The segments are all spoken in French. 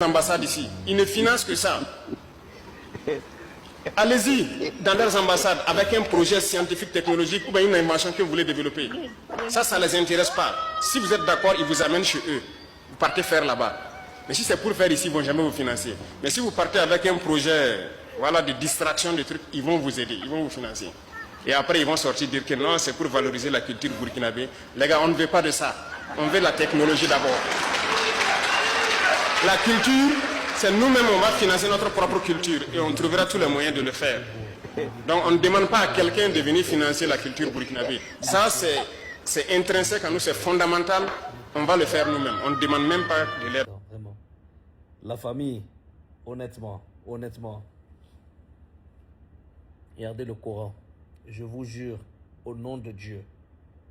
ambassades ici. Ils ne financent que ça. Allez-y dans leurs ambassades avec un projet scientifique, technologique ou bien une invention que vous voulez développer. Ça ne les intéresse pas. Si vous êtes d'accord, ils vous amènent chez eux. Vous partez faire là-bas. Mais si c'est pour faire ici, ils ne vont jamais vous financer. Mais si vous partez avec un projet voilà, de distraction, de trucs, ils vont vous aider, ils vont vous financer. Et après, ils vont sortir dire que non, c'est pour valoriser la culture burkinabé. Les gars, on ne veut pas de ça. On veut la technologie d'abord. La culture, c'est nous-mêmes, on va financer notre propre culture et on trouvera tous les moyens de le faire. Donc, on ne demande pas à quelqu'un de venir financer la culture burkinabé. Ça, c'est intrinsèque à nous, c'est fondamental. On va le faire nous-mêmes. On ne demande même pas de l'aide. Vraiment. La famille, honnêtement, regardez le Coran. Je vous jure, au nom de Dieu,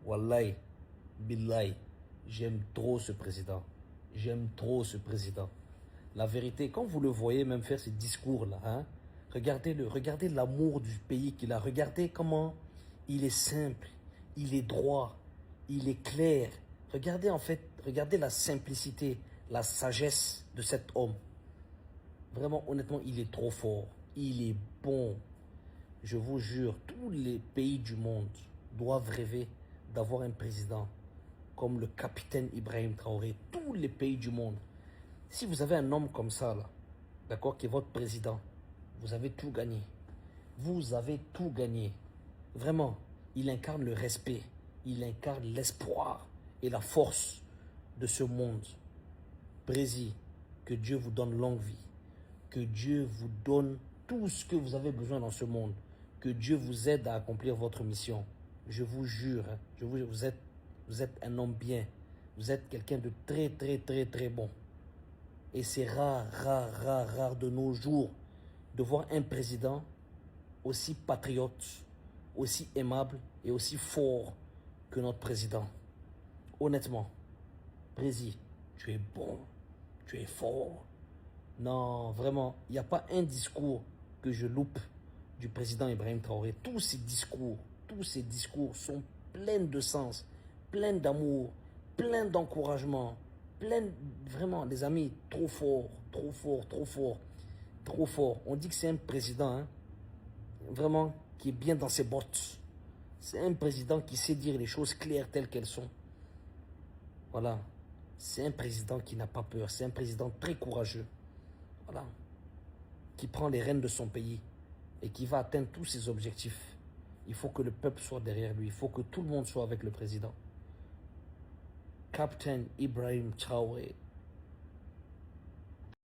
Wallahi, Billahi, j'aime trop ce président. J'aime trop ce président. La vérité, quand vous le voyez même faire ces discours-là, hein, regardez-le, regardez l'amour du pays qu'il a. Regardez comment il est simple, il est droit, il est clair. Regardez en fait, regardez la simplicité, la sagesse de cet homme. Vraiment, honnêtement, il est trop fort. Il est bon. Je vous jure, tous les pays du monde doivent rêver d'avoir un président comme le capitaine Ibrahim Traoré. Tous les pays du monde. Si vous avez un homme comme ça, là, d'accord, qui est votre président, vous avez tout gagné. Vous avez tout gagné. Vraiment, il incarne le respect, il incarne l'espoir et la force de ce monde. Brésil, que Dieu vous donne longue vie. Que Dieu vous donne tout ce que vous avez besoin dans ce monde. Que Dieu vous aide à accomplir votre mission. Je vous jure, hein, vous êtes un homme bien. Vous êtes quelqu'un de très bon. Et c'est rare de nos jours de voir un président aussi patriote, aussi aimable et aussi fort que notre président. Honnêtement, Brésil, tu es bon, tu es fort. Non, vraiment, il n'y a pas un discours que je loupe du président Ibrahim Traoré. Tous ces discours sont pleins de sens, pleins d'amour, pleins d'encouragement, vraiment, les amis, trop fort. On dit que c'est un président, hein, vraiment, qui est bien dans ses bottes. C'est un président qui sait dire les choses claires telles qu'elles sont. Voilà. C'est un président qui n'a pas peur. C'est un président très courageux. Voilà. Qui prend les rênes de son pays et qui va atteindre tous ses objectifs. Il faut que le peuple soit derrière lui. Il faut que tout le monde soit avec le président. Captain Ibrahim Traoré.